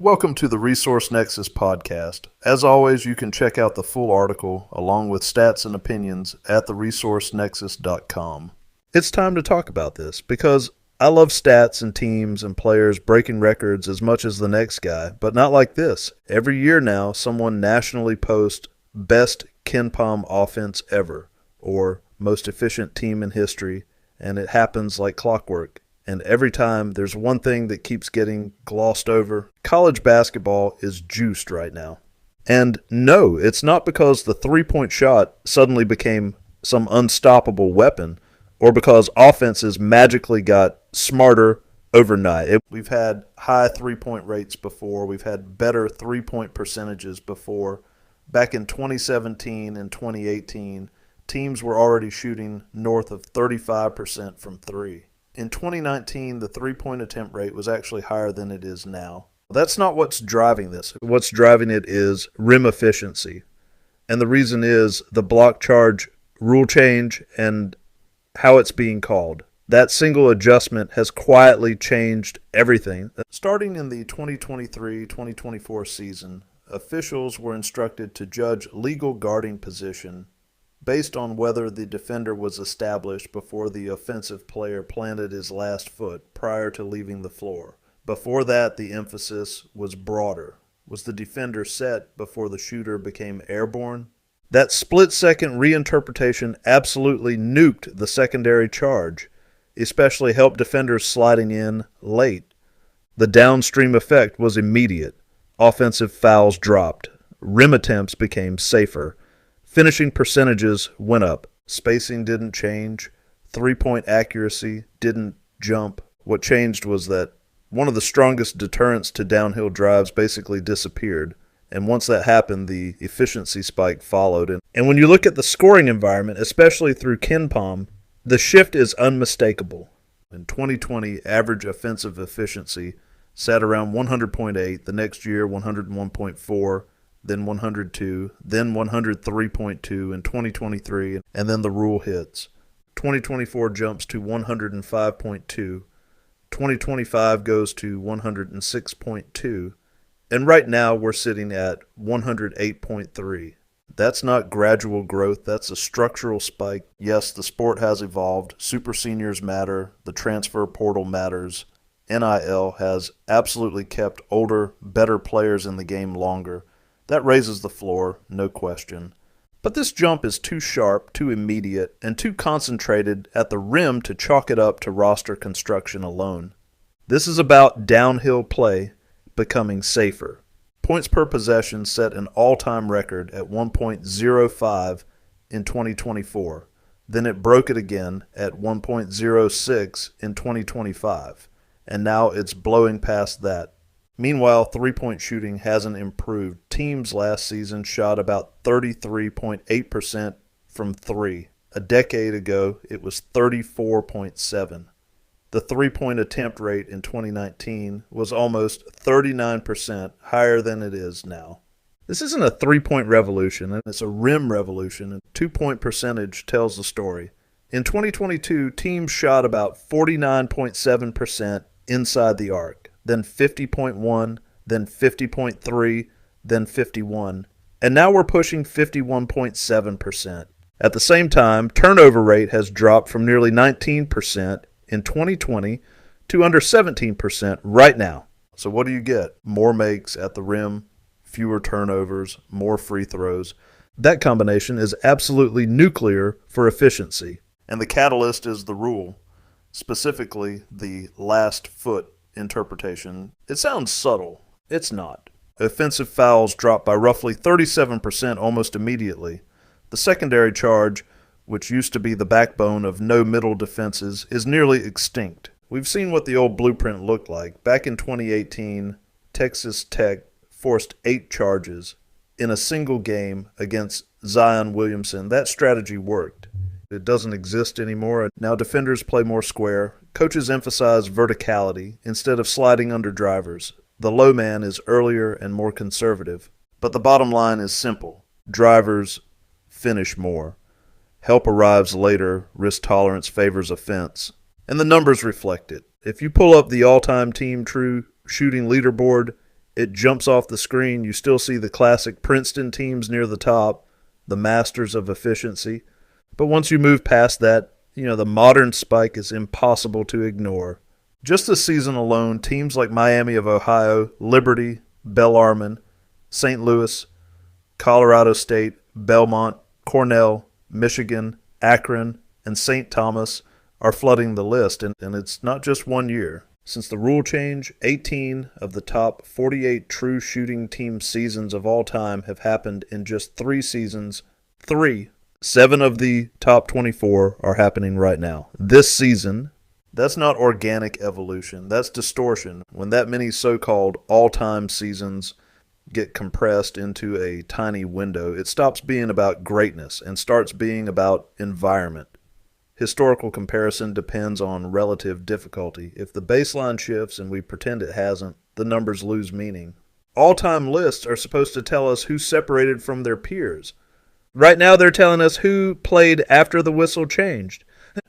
Welcome to the Resource Nexus podcast. As always, you can check out the full article along with stats and opinions at theresourcenexus.com. It's time to talk about this because I love stats and teams and players breaking records as much as the next guy, but not like this. Every year now, someone nationally posts best KenPom offense ever or most efficient team in history, and it happens like clockwork. And every time, there's one thing that keeps getting glossed over. College basketball is juiced right now. And no, it's not because the three-point shot suddenly became some unstoppable weapon or because offenses magically got smarter overnight. We've had high three-point rates before. We've had better three-point percentages before. Back in 2017 and 2018, teams were already shooting north of 35% from three. In 2019, the three-point attempt rate was actually higher than it is now. That's not what's driving this. What's driving it is rim efficiency. And the reason is the block charge rule change and how it's being called. That single adjustment has quietly changed everything. Starting in the 2023-2024 season, officials were instructed to judge legal guarding position based on whether the defender was established before the offensive player planted his last foot prior to leaving the floor. Before that, the emphasis was broader. Was the defender set before the shooter became airborne? That split-second reinterpretation absolutely nuked the secondary charge, especially helped defenders sliding in late. The downstream effect was immediate. Offensive fouls dropped. Rim attempts became safer. Finishing percentages went up. Spacing didn't change. Three-point accuracy didn't jump. What changed was that one of the strongest deterrents to downhill drives basically disappeared. And once that happened, the efficiency spike followed. And when you look at the scoring environment, especially through KenPom, the shift is unmistakable. In 2020, average offensive efficiency sat around 100.8, the next year 101.4, then 102, then 103.2 in 2023, and then the rule hits. 2024 jumps to 105.2, 2025 goes to 106.2, and right now we're sitting at 108.3. That's not gradual growth, that's a structural spike. Yes, the sport has evolved. Super seniors matter, the transfer portal matters. NIL has absolutely kept older, better players in the game longer. That raises the floor, no question. But this jump is too sharp, too immediate, and too concentrated at the rim to chalk it up to roster construction alone. This is about downhill play becoming safer. Points per possession set an all-time record at 1.05 in 2024. Then it broke it again at 1.06 in 2025. And now it's blowing past that. Meanwhile, three-point shooting hasn't improved. Teams last season shot about 33.8% from three. A decade ago, it was 34.7%. The three-point attempt rate in 2019 was almost 39% higher than it is now. This isn't a three-point revolution, it's a rim revolution, and two-point percentage tells the story. In 2022, teams shot about 49.7% inside the arc. Then 50.1, then 50.3, then 51. And now we're pushing 51.7%. At the same time, turnover rate has dropped from nearly 19% in 2020 to under 17% right now. So what do you get? More makes at the rim, fewer turnovers, more free throws. That combination is absolutely nuclear for efficiency. And the catalyst is the rule, specifically the last foot interpretation. It sounds subtle. It's not. Offensive fouls dropped by roughly 37% almost immediately. The secondary charge, which used to be the backbone of no middle defenses, is nearly extinct. We've seen what the old blueprint looked like. Back in 2018, Texas Tech forced 8 charges in a single game against Zion Williamson. That strategy worked. It doesn't exist anymore. Now defenders play more square. Coaches emphasize verticality instead of sliding under drivers. The low man is earlier and more conservative. But the bottom line is simple. Drivers finish more. Help arrives later. Risk tolerance favors offense. And the numbers reflect it. If you pull up the all-time team true shooting leaderboard, it jumps off the screen. You still see the classic Princeton teams near the top, the masters of efficiency. But once you move past that, the modern spike is impossible to ignore. Just this season alone, teams like Miami of Ohio, Liberty, Bellarmine, St. Louis, Colorado State, Belmont, Cornell, Michigan, Akron, and St. Thomas are flooding the list, and it's not just 1 year. Since the rule change, 18 of the top 48 true shooting team seasons of all time have happened in just 3 seasons. 3. 7 of the top 24 are happening right now. This season, that's not organic evolution. That's distortion. When that many so-called all-time seasons get compressed into a tiny window, it stops being about greatness and starts being about environment. Historical comparison depends on relative difficulty. If the baseline shifts and we pretend it hasn't, the numbers lose meaning. All-time lists are supposed to tell us who's separated from their peers. Right now they're telling us who played after the whistle changed.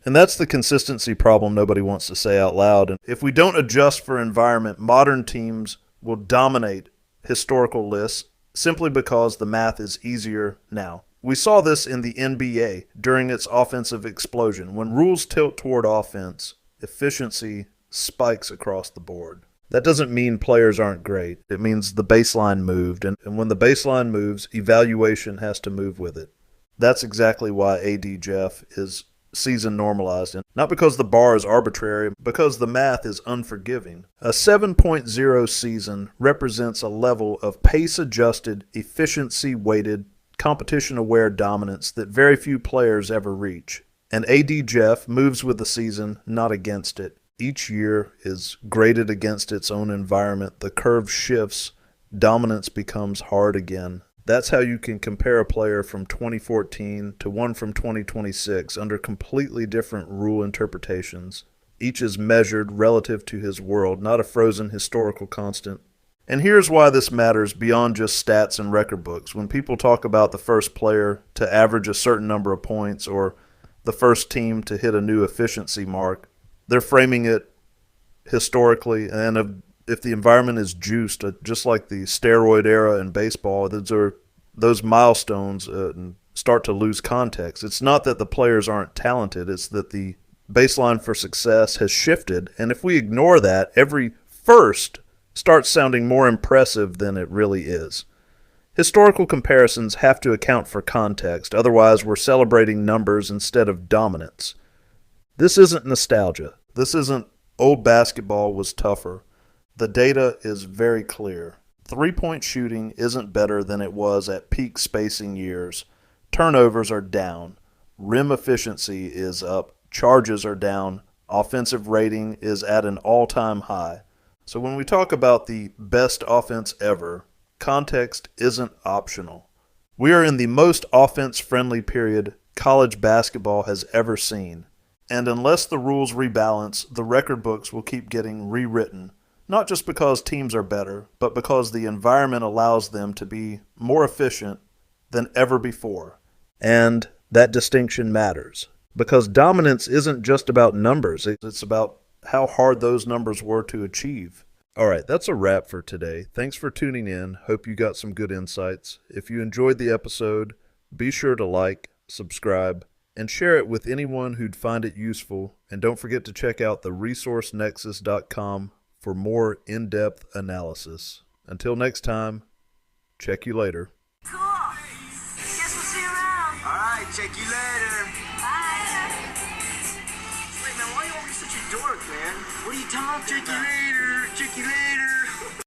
And that's the consistency problem nobody wants to say out loud. And if we don't adjust for environment, modern teams will dominate historical lists simply because the math is easier now. We saw this in the NBA during its offensive explosion. When rules tilt toward offense, efficiency spikes across the board. That doesn't mean players aren't great. It means the baseline moved, and when the baseline moves, evaluation has to move with it. That's exactly why AD Jeff is season normalized, and not because the bar is arbitrary, because the math is unforgiving. A 7.0 season represents a level of pace-adjusted, efficiency-weighted, competition-aware dominance that very few players ever reach. And AD Jeff moves with the season, not against it. Each year is graded against its own environment. The curve shifts. Dominance becomes hard again. That's how you can compare a player from 2014 to one from 2026 under completely different rule interpretations. Each is measured relative to his world, not a frozen historical constant. And here's why this matters beyond just stats and record books. When people talk about the first player to average a certain number of points or the first team to hit a new efficiency mark, they're framing it historically, and if the environment is juiced, just like the steroid era in baseball, those milestones start to lose context. It's not that the players aren't talented, it's that the baseline for success has shifted, and if we ignore that, every first starts sounding more impressive than it really is. Historical comparisons have to account for context, otherwise we're celebrating numbers instead of dominance. This isn't nostalgia. This isn't old basketball was tougher. The data is very clear. Three-point shooting isn't better than it was at peak spacing years. Turnovers are down. Rim efficiency is up. Charges are down. Offensive rating is at an all-time high. So when we talk about the best offense ever, context isn't optional. We are in the most offense-friendly period college basketball has ever seen. And unless the rules rebalance, the record books will keep getting rewritten, not just because teams are better, but because the environment allows them to be more efficient than ever before. And that distinction matters, because dominance isn't just about numbers, it's about how hard those numbers were to achieve. All right, that's a wrap for today. Thanks for tuning in. Hope you got some good insights. If you enjoyed the episode, be sure to like, subscribe, and share it with anyone who'd find it useful. And don't forget to check out theresourcenexus.com for more in-depth analysis. Until next time, check you later. Cool. Guess we'll see you around. All right, check you later. Bye. Wait, man, why are you always such a dork, man? What are you talking Check you about? later. Check you later.